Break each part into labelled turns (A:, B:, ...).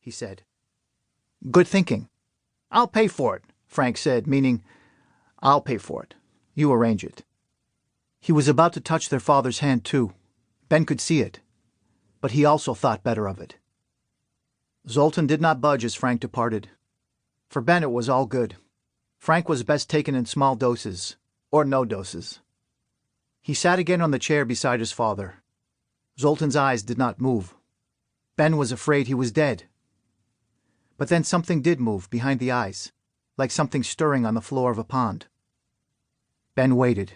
A: he said. "Good thinking. I'll pay for it," Frank said, meaning, "I'll pay for it. You arrange it." He was about to touch their father's hand, too. Ben could see it, but he also thought better of it. Zoltan did not budge as Frank departed. For Ben it was all good. Frank was best taken in small doses, or no doses. He sat again on the chair beside his father. Zoltan's eyes did not move. Ben was afraid he was dead. But then something did move behind the eyes, like something stirring on the floor of a pond. Ben waited.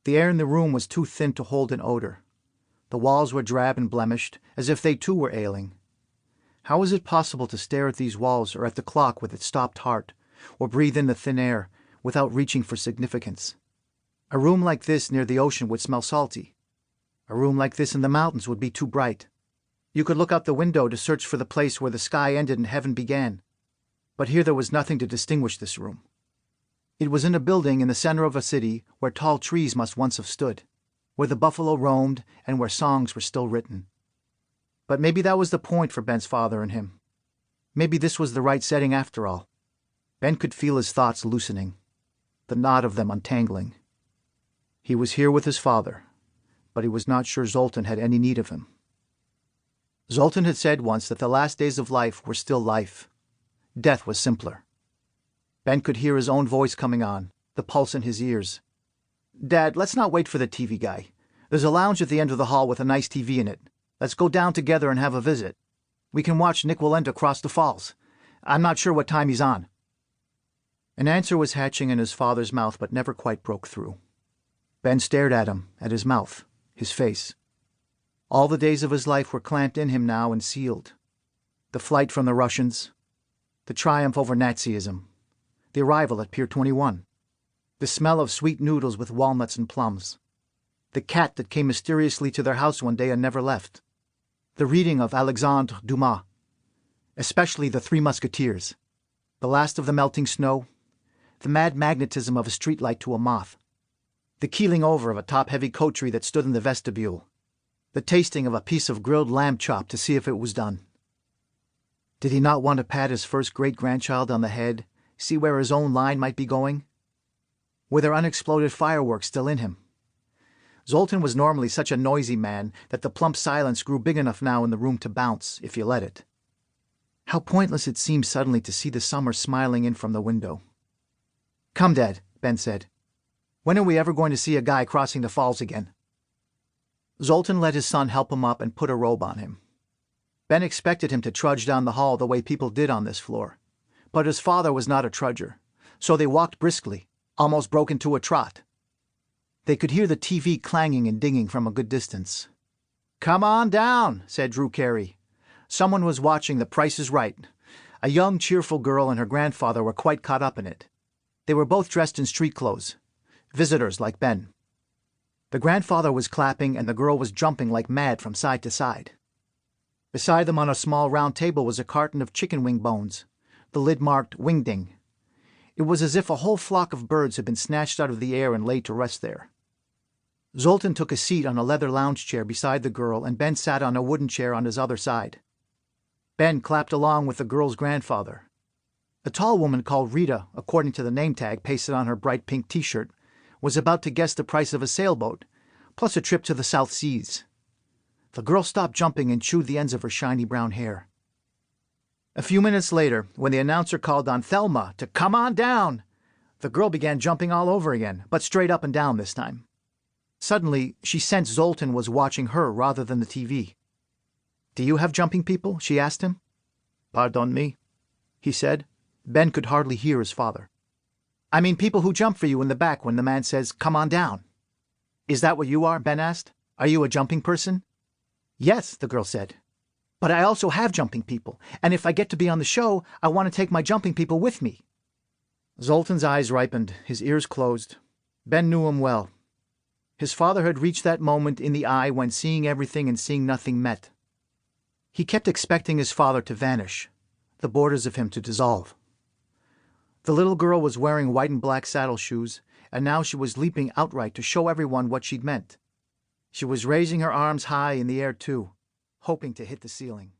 A: The air in the room was too thin to hold an odor. The walls were drab and blemished, as if they too were ailing. How was it possible to stare at these walls or at the clock with its stopped heart, or breathe in the thin air without reaching for significance? A room like this near the ocean would smell salty. A room like this in the mountains would be too bright. You could look out the window to search for the place where the sky ended and heaven began. But here there was nothing to distinguish this room. It was in a building in the center of a city where tall trees must once have stood, where the buffalo roamed and where songs were still written. But maybe that was the point for Ben's father and him. Maybe this was the right setting after all. Ben could feel his thoughts loosening, the knot of them untangling. He was here with his father, but he was not sure Zoltan had any need of him. Zoltan had said once that the last days of life were still life. Death was simpler. Ben could hear his own voice coming on, the pulse in his ears. "Dad, let's not wait for the TV guy. There's a lounge at the end of the hall with a nice TV in it. Let's go down together and have a visit. We can watch Nick Wallenda cross the falls. I'm not sure what time he's on." An answer was hatching in his father's mouth but never quite broke through. Ben stared at him, at his mouth, his face. All the days of his life were clamped in him now and sealed. The flight from the Russians, the triumph over Nazism, the arrival at Pier 21, the smell of sweet noodles with walnuts and plums, the cat that came mysteriously to their house one day and never left, the reading of Alexandre Dumas, especially The Three Musketeers, the last of the melting snow, the mad magnetism of a streetlight to a moth, the keeling over of a top-heavy coterie that stood in the vestibule, the tasting of a piece of grilled lamb chop to see if it was done. Did he not want to pat his first great-grandchild on the head, see where his own line might be going? Were there unexploded fireworks still in him? Zoltan was normally such a noisy man that the plump silence grew big enough now in the room to bounce, if you let it. How pointless it seemed suddenly to see the summer smiling in from the window. "Come, Dad," Ben said. "When are we ever going to see a guy crossing the falls again?" Zoltan let his son help him up and put a robe on him. Ben expected him to trudge down the hall the way people did on this floor. But his father was not a trudger, so they walked briskly, almost broke into a trot. They could hear the TV clanging and dinging from a good distance. "Come on down," said Drew Carey. Someone was watching The Price is Right. A young, cheerful girl and her grandfather were quite caught up in it. They were both dressed in street clothes, visitors like Ben. The grandfather was clapping and the girl was jumping like mad from side to side. Beside them on a small round table was a carton of chicken wing bones, the lid marked "Wingding." It was as if a whole flock of birds had been snatched out of the air and laid to rest there. Zoltan took a seat on a leather lounge chair beside the girl and Ben sat on a wooden chair on his other side. Ben clapped along with the girl's grandfather. A tall woman called Rita, according to the name tag pasted on her bright pink T-shirt, was about to guess the price of a sailboat, plus a trip to the South Seas. The girl stopped jumping and chewed the ends of her shiny brown hair. A few minutes later, when the announcer called on Thelma to come on down, the girl began jumping all over again, but straight up and down this time. Suddenly, she sensed Zoltan was watching her rather than the TV. "Do you have jumping people?" she asked him. "Pardon me," he said. Ben could hardly hear his father. "I mean people who jump for you in the back when the man says, 'Come on down.'" "Is that what you are?" Ben asked. "Are you a jumping person?" "Yes," the girl said. "But I also have jumping people, and if I get to be on the show, I want to take my jumping people with me." Zoltan's eyes ripened, his ears closed. Ben knew him well. His father had reached that moment in the eye when seeing everything and seeing nothing met. He kept expecting his father to vanish, the borders of him to dissolve. The little girl was wearing white and black saddle shoes, and now she was leaping outright to show everyone what she'd meant. She was raising her arms high in the air, too, hoping to hit the ceiling.